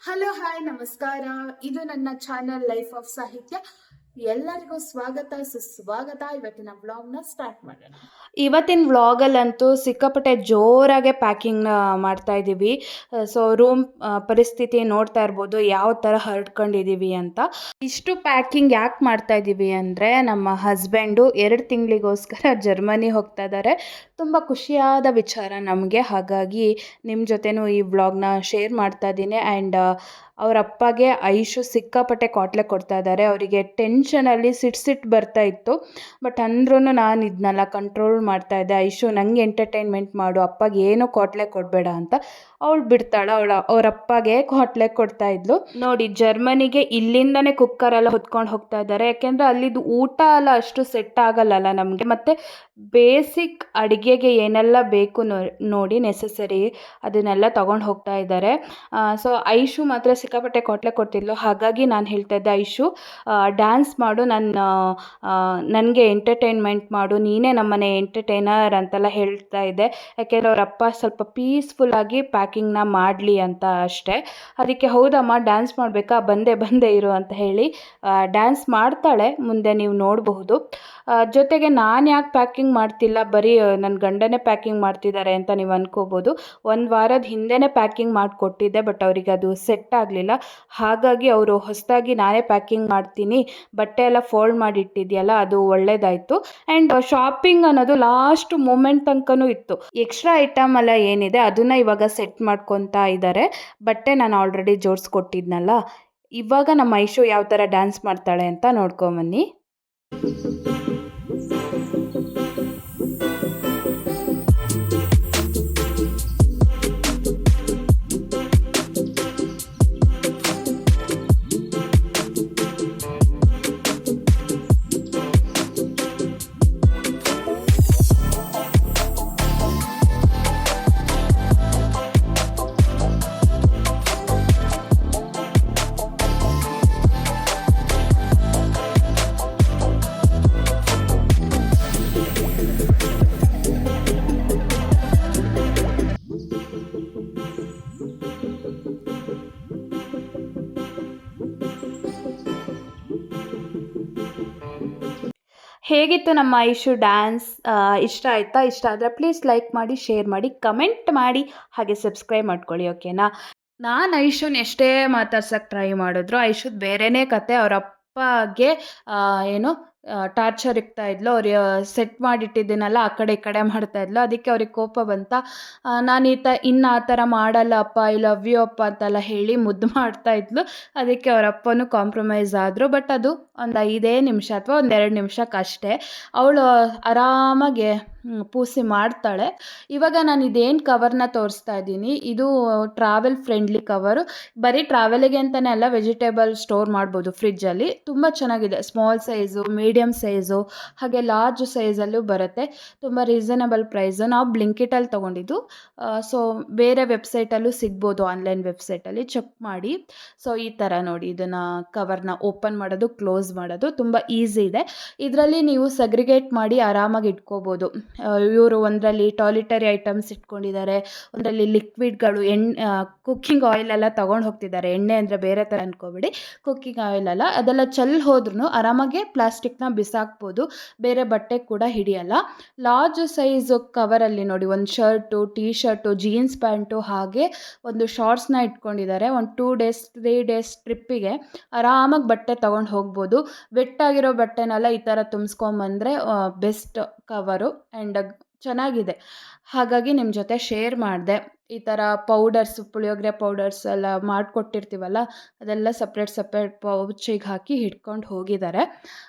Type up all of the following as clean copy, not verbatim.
Hello hi ನಮಸ್ಕಾರ. ಇದು ನನ್ನ ಚಾನಲ್ ಲೈಫ್ ಆಫ್ ಸಾಹಿತ್ಯ. ಎಲ್ಲರಿಗೂ ಸ್ವಾಗತ ಸುಸ್ವಾಗತ. ಇವತ್ತಿನ ವ್ಲಾಗ್ನ ಸ್ಟಾರ್ಟ್ ಮಾಡೋಣ. ಇವತ್ತಿನ ವ್ಲಾಗಲ್ಲಂತೂ ಸಿಕ್ಕಾಪಟ್ಟೆ ಜೋರಾಗೆ ಪ್ಯಾಕಿಂಗ್ನ ಮಾಡ್ತಾ ಇದ್ದೀವಿ. ಸೊ ರೂಮ್ ಪರಿಸ್ಥಿತಿ ನೋಡ್ತಾ ಇರ್ಬೋದು ಯಾವ ಥರ ಹರಡ್ಕೊಂಡಿದ್ದೀವಿ ಅಂತ. ಇಷ್ಟು ಪ್ಯಾಕಿಂಗ್ ಯಾಕೆ ಮಾಡ್ತಾ ಇದ್ದೀವಿ ಅಂದರೆ ನಮ್ಮ ಹಸ್ಬೆಂಡು 2 ತಿಂಗಳಿಗೋಸ್ಕರ ಜರ್ಮನಿ ಹೋಗ್ತಾ ಇದ್ದಾರೆ. ತುಂಬ ಖುಷಿಯಾದ ವಿಚಾರ ನಮಗೆ. ಹಾಗಾಗಿ ನಿಮ್ಮ ಜೊತೆನೂ ಈ ವ್ಲಾಗ್ನ ಶೇರ್ ಮಾಡ್ತಾ ಇದ್ದೀನಿ. ಆ್ಯಂಡ್ ಅವ್ರ ಅಪ್ಪಗೆ ಐಶು ಸಿಕ್ಕಾಪಟ್ಟೆ ಕಾಟ್ಲೆ ಕೊಡ್ತಾ ಇದ್ದಾರೆ. ಅವರಿಗೆ ಟೆನ್ಷನಲ್ಲಿ ಸಿಟ್ಟು ಬರ್ತಾ ಇತ್ತು. ಬಟ್ ಅಂದ್ರೂ ನಾನು ಇದನ್ನೆಲ್ಲ ಕಂಟ್ರೋಲ್ ಮಾಡ್ತಾ ಇದ್ದೆ. ಐಶು ನಂಗೆ ಎಂಟರ್ಟೈನ್ಮೆಂಟ್ ಮಾಡು, ಅಪ್ಪಗೆ ಏನೂ ಕಾಟ್ಲೆ ಕೊಡಬೇಡ ಅಂತ. ಅವಳು ಬಿಡ್ತಾಳೆ. ಅವ್ರ ಅಪ್ಪಗೆ ಕಾಟ್ಲೆ ಕೊಡ್ತಾ ಇದ್ಲು. ನೋಡಿ, ಜರ್ಮನಿಗೆ ಇಲ್ಲಿಂದನೇ ಕುಕ್ಕರೆಲ್ಲ ಹೊತ್ಕೊಂಡು ಹೋಗ್ತಾ ಇದ್ದಾರೆ. ಯಾಕೆಂದರೆ ಅಲ್ಲಿದ್ದು ಊಟ ಎಲ್ಲ ಅಷ್ಟು ಸೆಟ್ ಆಗಲ್ಲಲ್ಲ ನಮಗೆ. ಮತ್ತು ಬೇಸಿಕ್ ಅಡುಗೆಗೆ ಏನೆಲ್ಲ ಬೇಕು ನೋಡಿ ನೆಸಸರಿ ಅದನ್ನೆಲ್ಲ ತೊಗೊಂಡು ಹೋಗ್ತಾ ಇದ್ದಾರೆ. ಸೊ ಐಶು ಮಾತ್ರ ಸಿಕ್ಕಾಪಟ್ಟೆ ಕಾಟ್ಲೆ ಕೊಡ್ತಿದ್ಲು. ಹಾಗಾಗಿ ನಾನು ಹೇಳ್ತಾ ಇದ್ದೆ, ಐಶು ಡ್ಯಾನ್ಸ್ ಮಾಡು, ನನಗೆ ಎಂಟರ್ಟೈನ್ಮೆಂಟ್ ಮಾಡು, ನೀನೇ ನಮ್ಮನೆ ಎಂಟರ್ಟೈನರ್ ಅಂತೆಲ್ಲ ಹೇಳ್ತಾ ಇದ್ದೆ. ಯಾಕೆಂದರೆ ಅವ್ರ ಅಪ್ಪ ಸ್ವಲ್ಪ ಪೀಸ್ಫುಲ್ಲಾಗಿ ಪ್ಯಾಕಿಂಗ್ನ ಮಾಡಲಿ ಅಂತ ಅಷ್ಟೇ. ಅದಕ್ಕೆ ಹೌದಮ್ಮ ಡ್ಯಾನ್ಸ್ ಮಾಡಬೇಕಾ, ಬಂದೇ ಇರು ಅಂತ ಹೇಳಿ ಡ್ಯಾನ್ಸ್ ಮಾಡ್ತಾಳೆ. ಮುಂದೆ ನೀವು ನೋಡಬಹುದು. ಜೊತೆಗೆ ನಾನು ಯಾಕೆ ಪ್ಯಾಕಿಂಗ್ ಮಾಡ್ತಿಲ್ಲ, ಬರೀ ನನ್ನ ಗಂಡನೇ ಪ್ಯಾಕಿಂಗ್ ಮಾಡ್ತಿದ್ದಾರೆ ಅಂತ ನೀವು ಅಂದ್ಕೋಬೋದು. 1 ವಾರದ ಹಿಂದೆನೇ ಪ್ಯಾಕಿಂಗ್ ಮಾಡಿಕೊಟ್ಟಿದ್ದೆ. ಬಟ್ ಅವರಿಗೆ ಅದು ಸೆಟ್ ಆಗಲಿಲ್ಲ. ಹಾಗಾಗಿ ಅವರು ಹೊಸದಾಗಿ ನಾನೇ ಪ್ಯಾಕಿಂಗ್ ಮಾಡ್ತೀನಿ, ಬಟ್ಟೆ ಎಲ್ಲ ಫೋಲ್ಡ್ ಮಾಡಿ ಇಟ್ಟಿದೆಯಲ್ಲ ಅದು ಒಳ್ಳೇದಾಯಿತು. ಆ್ಯಂಡ್ ಶಾಪಿಂಗ್ ಅನ್ನೋದು ಲಾಸ್ಟ್ ಮೂಮೆಂಟ್ ತನಕನೂ ಇತ್ತು. ಎಕ್ಸ್ಟ್ರಾ ಐಟಮ್ ಎಲ್ಲ ಏನಿದೆ ಅದನ್ನು ಇವಾಗ ಸೆಟ್ ಮಾಡ್ಕೊತಾ ಇದ್ದಾರೆ. ಬಟ್ಟೆ ನಾನು ಆಲ್ರೆಡಿ ಜೋಡಿಸ್ಕೊಟ್ಟಿದ್ನಲ್ಲ. ಇವಾಗ ನಮ್ಮ ಐಶು ಯಾವ ಥರ ಡ್ಯಾನ್ಸ್ ಮಾಡ್ತಾಳೆ ಅಂತ ನೋಡ್ಕೊಂಬನ್ನಿ. ಹೇಗಿತ್ತು ನಮ್ಮ ಐಶು ಡ್ಯಾನ್ಸ್? ಇಷ್ಟ ಆಯಿತಾ? ಇಷ್ಟ ಆದರೆ ಪ್ಲೀಸ್ ಲೈಕ್ ಮಾಡಿ, ಶೇರ್ ಮಾಡಿ, ಕಮೆಂಟ್ ಮಾಡಿ, ಹಾಗೆ ಸಬ್ಸ್ಕ್ರೈಬ್ ಮಾಡ್ಕೊಳ್ಳಿ. ಓಕೆನಾ? ನಾನು ಐಶುನ ಎಷ್ಟೇ ಮಾತಾಡ್ಸೋಕ್ಕೆ ಟ್ರೈ ಮಾಡಿದ್ರು ಐಶುದ್ ಬೇರೆಯೇ ಕತೆ. ಅವ್ರ ಅಪ್ಪಗೆ ಏನು ಟಾರ್ಚರ್ ಇಕ್ತಾ ಇದ್ಲು. ಅವ್ರು ಸೆಟ್ ಮಾಡಿಟ್ಟಿದ್ದೀನಲ್ಲ ಆ ಕಡೆ ಈ ಕಡೆ ಮಾಡ್ತಾ ಇದ್ಲು. ಅದಕ್ಕೆ ಅವ್ರಿಗೆ ಕೋಪ ಬಂತ. ನಾನು ಇನ್ನು ಆ ಥರ ಮಾಡಲ್ಲ ಅಪ್ಪ, ಐ ಲವ್ ಯು ಅಪ್ಪ ಅಂತೆಲ್ಲ ಹೇಳಿ ಮುದ್ದು ಮಾಡ್ತಾ ಇದ್ಲು. ಅದಕ್ಕೆ ಅವ್ರ ಅಪ್ಪನೂ ಕಾಂಪ್ರಮೈಸ್ ಆದರು. ಬಟ್ ಅದು ಒಂದು 5 ನಿಮಿಷ ಅಥವಾ 2 ನಿಮಿಷಕ್ಕಷ್ಟೇ. ಅವಳು ಆರಾಮಾಗಿ ಪೂಸಿ ಮಾಡ್ತಾಳೆ. ಇವಾಗ ನಾನು ಇದೇನು ಕವರ್ನ ತೋರಿಸ್ತಾ ಇದ್ದೀನಿ, ಇದು ಟ್ರಾವೆಲ್ ಫ್ರೆಂಡ್ಲಿ ಕವರು. ಬರೀ ಟ್ರಾವೆಲಿಗೆ ಅಂತಲೇ ಅಲ್ಲ, ವೆಜಿಟೇಬಲ್ ಸ್ಟೋರ್ ಮಾಡ್ಬೋದು ಫ್ರಿಜ್ಜಲ್ಲಿ. ತುಂಬ ಚೆನ್ನಾಗಿದೆ. ಸ್ಮಾಲ್ ಸೈಜು, ಮೀಡಿಯಮ್ ಸೈಜು, ಹಾಗೆ ಲಾರ್ಜ್ ಸೈಜಲ್ಲೂ ಬರುತ್ತೆ. ತುಂಬ ರೀಸನಬಲ್ ಪ್ರೈಸು. ನಾವು ಬ್ಲಿಂಕಿಟಲ್ಲಿ ತೊಗೊಂಡಿದ್ದು. ಸೊ ಬೇರೆ ವೆಬ್ಸೈಟಲ್ಲೂ ಸಿಗ್ಬೋದು, ಆನ್ಲೈನ್ ವೆಬ್ಸೈಟಲ್ಲಿ ಚೆಕ್ ಮಾಡಿ. ಸೊ ಈ ಥರ ನೋಡಿ, ಇದನ್ನು ಕವರ್ನ ಓಪನ್ ಮಾಡೋದು, ಕ್ಲೋಸ್ ಮಾಡೋದು ತುಂಬ ಈಸಿ ಇದೆ. ಇದರಲ್ಲಿ ನೀವು ಸಗ್ರಿಗೇಟ್ ಮಾಡಿ ಆರಾಮಾಗಿ ಇಟ್ಕೋಬೋದು. ಇವರು ಒಂದರಲ್ಲಿ ಟಾಯ್ಲೆಟರಿ ಐಟಮ್ಸ್ ಇಟ್ಕೊಂಡಿದ್ದಾರೆ, ಒಂದರಲ್ಲಿ ಲಿಕ್ವಿಡ್ಗಳು, ಕುಕ್ಕಿಂಗ್ ಆಯಿಲ್ ಎಲ್ಲ ತೊಗೊಂಡು ಹೋಗ್ತಿದ್ದಾರೆ. ಎಣ್ಣೆ ಅಂದರೆ ಬೇರೆ ಥರ ಅಂದ್ಕೋಬೇಡಿ, ಕುಕ್ಕಿಂಗ್ ಆಯಿಲ್ ಅಲ್ಲ. ಅದೆಲ್ಲ ಚೆಲ್ಲಿ ಹೋದ್ರೂ ಆರಾಮಾಗೆ ಪ್ಲಾಸ್ಟಿಕ್ನ ಬಿಸಾಕ್ಬೋದು, ಬೇರೆ ಬಟ್ಟೆ ಕೂಡ ಹಿಡಿಯಲ್ಲ. ಲಾರ್ಜ್ ಸೈಜ್ ಕವರಲ್ಲಿ ನೋಡಿ, ಒಂದು shirt, T shirt, jeans pant, ಹಾಗೆ ಒಂದು ಶಾರ್ಟ್ಸ್ನ ಇಟ್ಕೊಂಡಿದ್ದಾರೆ. ಒಂದು 2 ಡೇಸ್ 3 ಡೇಸ್ ಟ್ರಿಪ್ಪಿಗೆ ಆರಾಮಾಗಿ ಬಟ್ಟೆ ತೊಗೊಂಡು ಹೋಗ್ಬೋದು. ವೆಟ್ಟಾಗಿರೋ ಬಟ್ಟೆನೆಲ್ಲ ಈ ಥರ ತುಂಬಿಸ್ಕೊಂಬಂದರೆ ಬೆಸ್ಟ್ ಕವರು. ಆ್ಯಂಡ್ ಚೆನ್ನಾಗಿದೆ. ಹಾಗಾಗಿ ನಿಮ್ಮ ಜೊತೆ ಶೇರ್ ಮಾಡಿದೆ. ಈ ಥರ ಪೌಡರ್ಸು, ಪುಳಿಯೋಗರೆ ಪೌಡರ್ಸ್ ಎಲ್ಲ ಮಾಡಿಕೊಟ್ಟಿರ್ತೀವಲ್ಲ, ಅದೆಲ್ಲ ಸಪ್ರೇಟ್ ಪೌಚಿಗೆ ಹಾಕಿ ಹಿಡ್ಕೊಂಡು ಹೋಗಿದ್ದಾರೆ.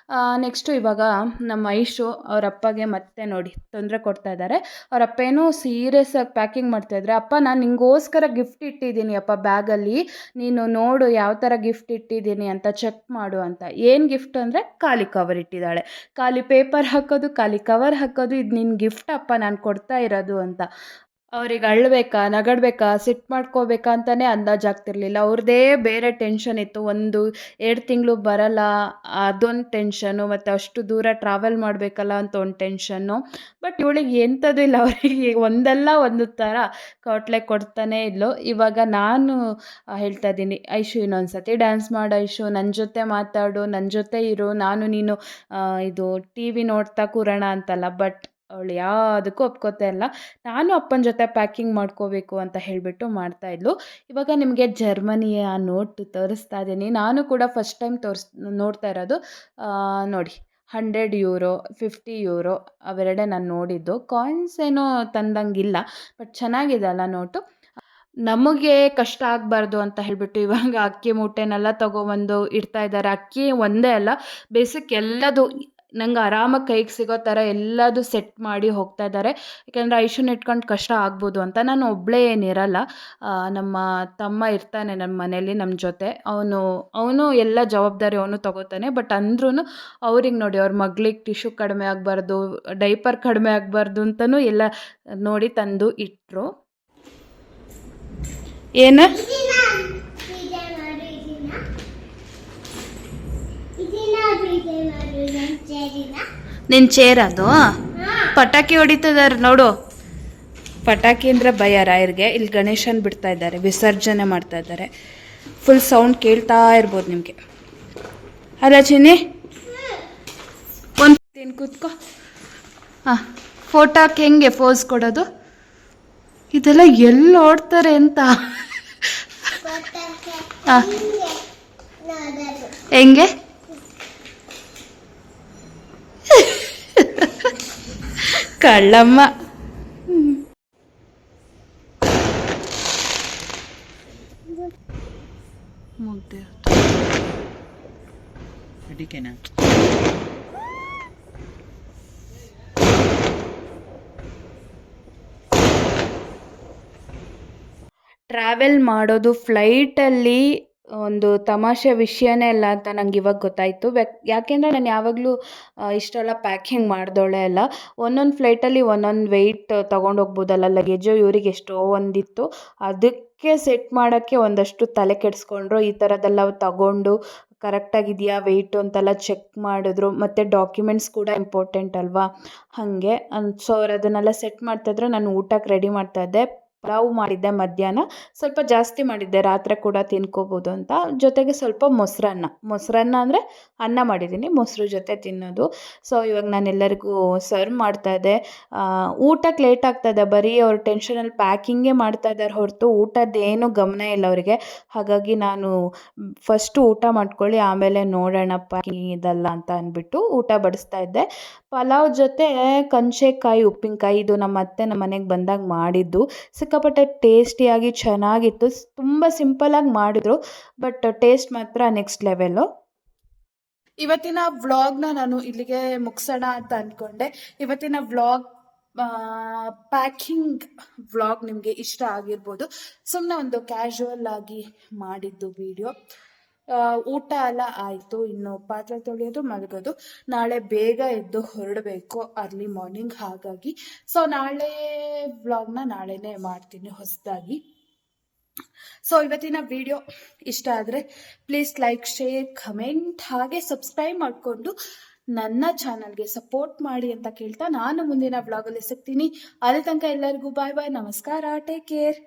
ನೆಕ್ಸ್ಟು ಇವಾಗ ನಮ್ಮ ಐಶು ಅವ್ರ ಅಪ್ಪಗೆ ಮತ್ತೆ ನೋಡಿ ತೊಂದರೆ ಕೊಡ್ತಾ ಇದ್ದಾರೆ. ಅವ್ರ ಅಪ್ಪ ಏನೋ ಸೀರಿಯಸ್ಸಾಗಿ ಪ್ಯಾಕಿಂಗ್ ಮಾಡ್ತಾಯಿದ್ರೆ, ಅಪ್ಪ ನಾನು ನಿಂಗೋಸ್ಕರ ಗಿಫ್ಟ್ ಇಟ್ಟಿದ್ದೀನಿ ಅಪ್ಪ ಬ್ಯಾಗಲ್ಲಿ, ನೀನು ನೋಡು ಯಾವ ಥರ ಗಿಫ್ಟ್ ಇಟ್ಟಿದ್ದೀನಿ ಅಂತ ಚೆಕ್ ಮಾಡು ಅಂತ. ಏನು ಗಿಫ್ಟ್ ಅಂದರೆ ಖಾಲಿ ಕವರ್ ಇಟ್ಟಿದ್ದಾಳೆ. ಖಾಲಿ ಪೇಪರ್ ಹಾಕೋದು, ಖಾಲಿ ಕವರ್ ಹಾಕೋದು, ಇದು ನಿನ್ನ ಗಿಫ್ಟ್ ಅಪ್ಪ ನಾನು ಕೊಡ್ತಾ ಇರೋದು ಅಂತ. ಅವ್ರಿಗೆ ಅಳ್ಬೇಕಾ ನಗಡ್ಬೇಕಾ ಸಿಟ್ಟು ಮಾಡ್ಕೋಬೇಕಾ ಅಂತಲೇ ಅಂದಾಜಾಗ್ತಿರ್ಲಿಲ್ಲ. ಅವ್ರದ್ದೇ ಬೇರೆ ಟೆನ್ಷನ್ ಇತ್ತು. 1-2 ತಿಂಗಳು ಬರಲ್ಲ, ಅದೊಂದು ಟೆನ್ಷನ್ನು, ಮತ್ತು ಅಷ್ಟು ದೂರ ಟ್ರಾವೆಲ್ ಮಾಡಬೇಕಲ್ಲ ಅಂತ ಒಂದು ಟೆನ್ಷನ್ನು. ಬಟ್ ಇವಳಿಗೆ ಎಂಥದ್ದು ಇಲ್ಲ, ಅವರಿಗೆ ಒಂದಲ್ಲ ಒಂದು ಥರ ಕೌಟ್ಲೆ ಕೊಡ್ತಾನೇ ಇದ್ಲು. ಇವಾಗ ನಾನು ಹೇಳ್ತಾ ಇದ್ದೀನಿ, ಐಶು ಇನ್ನೊಂದು ಸತಿ ಡ್ಯಾನ್ಸ್ ಮಾಡು ಐಶು, ನನ್ನ ಜೊತೆ ಮಾತಾಡು, ನನ್ನ ಜೊತೆ ಇರು, ನಾನು ನೀನು ಇದು ಟಿ ವಿ ನೋಡ್ತಾ ಕೂರೋಣ ಅಂತಲ್ಲ. ಬಟ್ ಅವಳು ಯಾವುದಕ್ಕೂ ಒಪ್ಕೋತಾ ಇಲ್ಲ. ನಾನು ಅಪ್ಪನ ಜೊತೆ ಪ್ಯಾಕಿಂಗ್ ಮಾಡ್ಕೋಬೇಕು ಅಂತ ಹೇಳಿಬಿಟ್ಟು ಮಾಡ್ತಾಯಿದ್ಲು. ಇವಾಗ ನಿಮಗೆ ಜರ್ಮನಿಯ ನೋಟು ತೋರಿಸ್ತಾ ಇದ್ದೀನಿ. ನಾನು ಕೂಡ ಫಸ್ಟ್ ಟೈಮ್ ನೋಡ್ತಾ ಇರೋದು. ನೋಡಿ, €100, €50 ಅವೆರಡೇ ನಾನು ನೋಡಿದ್ದು. ಕಾಯಿನ್ಸ್ ಏನೋ ತಂದಂಗಿಲ್ಲ, ಬಟ್ ಚೆನ್ನಾಗಿದೆ ಅಲ್ಲ ನೋಟು. ನಮಗೆ ಕಷ್ಟ ಆಗಬಾರ್ದು ಅಂತ ಹೇಳಿಬಿಟ್ಟು ಇವಾಗ ಅಕ್ಕಿ ಮೂಟೆನೆಲ್ಲ ತೊಗೊಬಂದು ಇಡ್ತಾ ಇದ್ದಾರೆ. ಅಕ್ಕಿ ಒಂದೇ ಅಲ್ಲ, ಬೇಸಿಕ್ ಎಲ್ಲದು ನಂಗೆ ಆರಾಮಾಗಿ ಕೈಗೆ ಸಿಗೋ ಥರ ಎಲ್ಲದು ಸೆಟ್ ಮಾಡಿ ಹೋಗ್ತಾ ಇದ್ದಾರೆ. ಯಾಕೆಂದರೆ ಐಶುನ ಇಟ್ಕೊಂಡು ಕಷ್ಟ ಆಗ್ಬೋದು ಅಂತ. ನಾನು ಒಬ್ಬಳೇ ಏನಿರಲ್ಲ, ನಮ್ಮ ತಮ್ಮ ಇರ್ತಾನೆ ನಮ್ಮ ಮನೇಲಿ ನಮ್ಮ ಜೊತೆ. ಅವನು ಎಲ್ಲ ಜವಾಬ್ದಾರಿ ಅವನು ತೊಗೋತಾನೆ. ಬಟ್ ಅಂದ್ರೂ ಅವ್ರಿಗೆ ನೋಡಿ, ಅವ್ರ ಮಗಳಿಗೆ ಟಿಶ್ಯೂ ಕಡಿಮೆ ಆಗಬಾರ್ದು, ಡೈಪರ್ ಕಡಿಮೆ ಆಗಬಾರ್ದು ಅಂತಲೂ ಎಲ್ಲ ನೋಡಿ ತಂದು ಇಟ್ಟರು. ಏನು ನಿನ್ನ ಚೇರ್ ಅದು ಪಟಾಕಿ ಹೊಡಿತಿದ್ದಾರೆ ನೋಡು. ಪಟಾಕಿ ಅಂದರೆ ಭಯ ರಾಯರಿಗೆ. ಇಲ್ಲಿ ಗಣೇಶನ್ ಬಿಡ್ತಾ ಇದ್ದಾರೆ, ವಿಸರ್ಜನೆ ಮಾಡ್ತಾ ಇದ್ದಾರೆ. ಫುಲ್ ಸೌಂಡ್ ಕೇಳ್ತಾ ಇರ್ಬೋದು ನಿಮಗೆ. ಅಲ್ಲ ಚಿನ್ನಿ, ಒಂದು ಕೂತ್ಕೋ. ಹಾಂ, ಫೋಟೋಕ್ಕೆ ಹೆಂಗೆ ಪೋಸ್ ಕೊಡೋದು? ಇದೆಲ್ಲ ಎಲ್ಲಿ ಓಡ್ತಾರೆ ಅಂತ. ಹೆಂಗೆ ಕಳ್ಳಮ್ಮ. ಟ್ರಾವೆಲ್ ಮಾಡೋದು ಫ್ಲೈಟಲ್ಲಿ ಒಂದು ತಮಾಷೆ ವಿಷಯನೇ ಅಲ್ಲ ಅಂತ ನಂಗೆ ಇವಾಗ ಗೊತ್ತಾಯಿತು. ಯಾಕೆಂದರೆ ನಾನು ಯಾವಾಗಲೂ ಇಷ್ಟೆಲ್ಲ ಪ್ಯಾಕಿಂಗ್ ಮಾಡ್ದೋಳೆ ಅಲ್ಲ. ಒಂದೊಂದು ಫ್ಲೈಟಲ್ಲಿ ಒಂದೊಂದು ವೆಯ್ಟ್ ತೊಗೊಂಡೋಗ್ಬೋದಲ್ಲ ಲಗೇಜು. ಇವ್ರಿಗೆ ಎಷ್ಟೋ ಒಂದಿತ್ತು, ಅದಕ್ಕೆ ಸೆಟ್ ಮಾಡೋಕ್ಕೆ ಒಂದಷ್ಟು ತಲೆ ಕೆಡಿಸ್ಕೊಂಡ್ರು. ಈ ಥರದ್ದೆಲ್ಲ ತಗೊಂಡು ಕರೆಕ್ಟಾಗಿದೆಯಾ ವೆಯ್ಟು ಅಂತೆಲ್ಲ ಚೆಕ್ ಮಾಡಿದ್ರು. ಮತ್ತು ಡಾಕ್ಯುಮೆಂಟ್ಸ್ ಕೂಡ ಇಂಪಾರ್ಟೆಂಟ್ ಅಲ್ವಾ, ಹಾಗೆ ಸೊ ಅವ್ರು ಅದನ್ನೆಲ್ಲ ಸೆಟ್ ಮಾಡ್ತಾಯಿದ್ರು. ನಾನು ಊಟಕ್ಕೆ ರೆಡಿ ಮಾಡ್ತಾಯಿದ್ದೆ. ಪಲಾವ್ ಮಾಡಿದ್ದೆ ಮಧ್ಯಾಹ್ನ, ಸ್ವಲ್ಪ ಜಾಸ್ತಿ ಮಾಡಿದ್ದೆ, ರಾತ್ರಿ ಕೂಡ ತಿನ್ಕೋಬೋದು ಅಂತ. ಜೊತೆಗೆ ಸ್ವಲ್ಪ ಮೊಸರನ್ನ ಅಂದರೆ ಅನ್ನ ಮಾಡಿದ್ದೀನಿ, ಮೊಸರು ಜೊತೆ ತಿನ್ನೋದು. ಸೊ ಇವಾಗ ನಾನು ಎಲ್ಲರಿಗೂ ಸರ್ವ್ ಮಾಡ್ತಾಯಿದ್ದೆ. ಊಟಕ್ಕೆ ಲೇಟ್ ಆಗ್ತಾಯಿದೆ, ಬರೀ ಅವ್ರ ಟೆನ್ಷನಲ್ಲಿ ಪ್ಯಾಕಿಂಗೇ ಮಾಡ್ತಾಯಿದ್ದಾರೆ ಹೊರತು ಊಟದ್ದೇನು ಗಮನ ಇಲ್ಲ ಅವರಿಗೆ. ಹಾಗಾಗಿ ನಾನು ಫಸ್ಟು ಊಟ ಮಾಡ್ಕೊಳ್ಳಿ, ಆಮೇಲೆ ನೋಡೋಣ ಪ್ಯಾಕಿಂಗ್ ಇದಲ್ಲ ಅಂತ ಅಂದ್ಬಿಟ್ಟು ಊಟ ಬಡಿಸ್ತಾ ಇದ್ದೆ. ಪಲಾವ್ ಜೊತೆ ಕನ್ಸೆಕಾಯಿ ಉಪ್ಪಿನಕಾಯಿ, ಇದು ನಮ್ಮ ಅತ್ತೆ ನಮ್ಮ ಮನೆಗೆ ಬಂದಾಗ ಮಾಡಿದ್ದು. ಸಿಕ್ಕಾಪಟ್ಟೆ ಟೇಸ್ಟಿಯಾಗಿ ಚೆನ್ನಾಗಿತ್ತು. ತುಂಬ ಸಿಂಪಲಾಗಿ ಮಾಡಿದ್ರು, ಬಟ್ ಟೇಸ್ಟ್ ಮಾತ್ರ ನೆಕ್ಸ್ಟ್ ಲೆವೆಲ್ಲು. ಇವತ್ತಿನ ವ್ಲಾಗ್ನ ನಾನು ಇಲ್ಲಿಗೆ ಮುಗಿಸೋಣ ಅಂತ ಅಂದ್ಕೊಂಡೆ. ಇವತ್ತಿನ ವ್ಲಾಗ್ ಪ್ಯಾಕಿಂಗ್ ವ್ಲಾಗ್ ನಿಮಗೆ ಇಷ್ಟ ಆಗಿರ್ಬೋದು. ಸುಮ್ಮನೆ ಒಂದು ಕ್ಯಾಶುವಲ್ ಆಗಿ ಮಾಡಿದ್ದು ವಿಡಿಯೋ. ಊಟ ಎಲ್ಲ ಆಯಿತು, ಇನ್ನು ಪಾತ್ರೆ ತೊಳೆಯೋದು ಮಲಗೋದು. ನಾಳೆ ಬೇಗ ಎದ್ದು ಹೊರಡಬೇಕು, ಅರ್ಲಿ ಮಾರ್ನಿಂಗ್. ಹಾಗಾಗಿ ಸೊ ನಾಳೆ ವ್ಲಾಗ್ನ ನಾಳೆನೇ ಮಾಡ್ತೀನಿ ಹೊಸದಾಗಿ. ಸೊ ಇವತ್ತಿನ ವಿಡಿಯೋ ಇಷ್ಟ ಆದರೆ ಪ್ಲೀಸ್ ಲೈಕ್, ಶೇರ್, ಕಮೆಂಟ್ ಹಾಗೆ ಸಬ್ಸ್ಕ್ರೈಬ್ ಮಾಡಿಕೊಂಡು ನನ್ನ ಚಾನಲ್ಗೆ ಸಪೋರ್ಟ್ ಮಾಡಿ ಅಂತ ಕೇಳ್ತಾ ನಾನು ಮುಂದಿನ ವ್ಲಾಗಲ್ಲಿ ಸಿಗ್ತೀನಿ. ಅಲ್ಲಿ ತನಕ ಎಲ್ಲರಿಗೂ ಬಾಯ್ ಬಾಯ್, ನಮಸ್ಕಾರ, ಟೇಕ್ ಕೇರ್.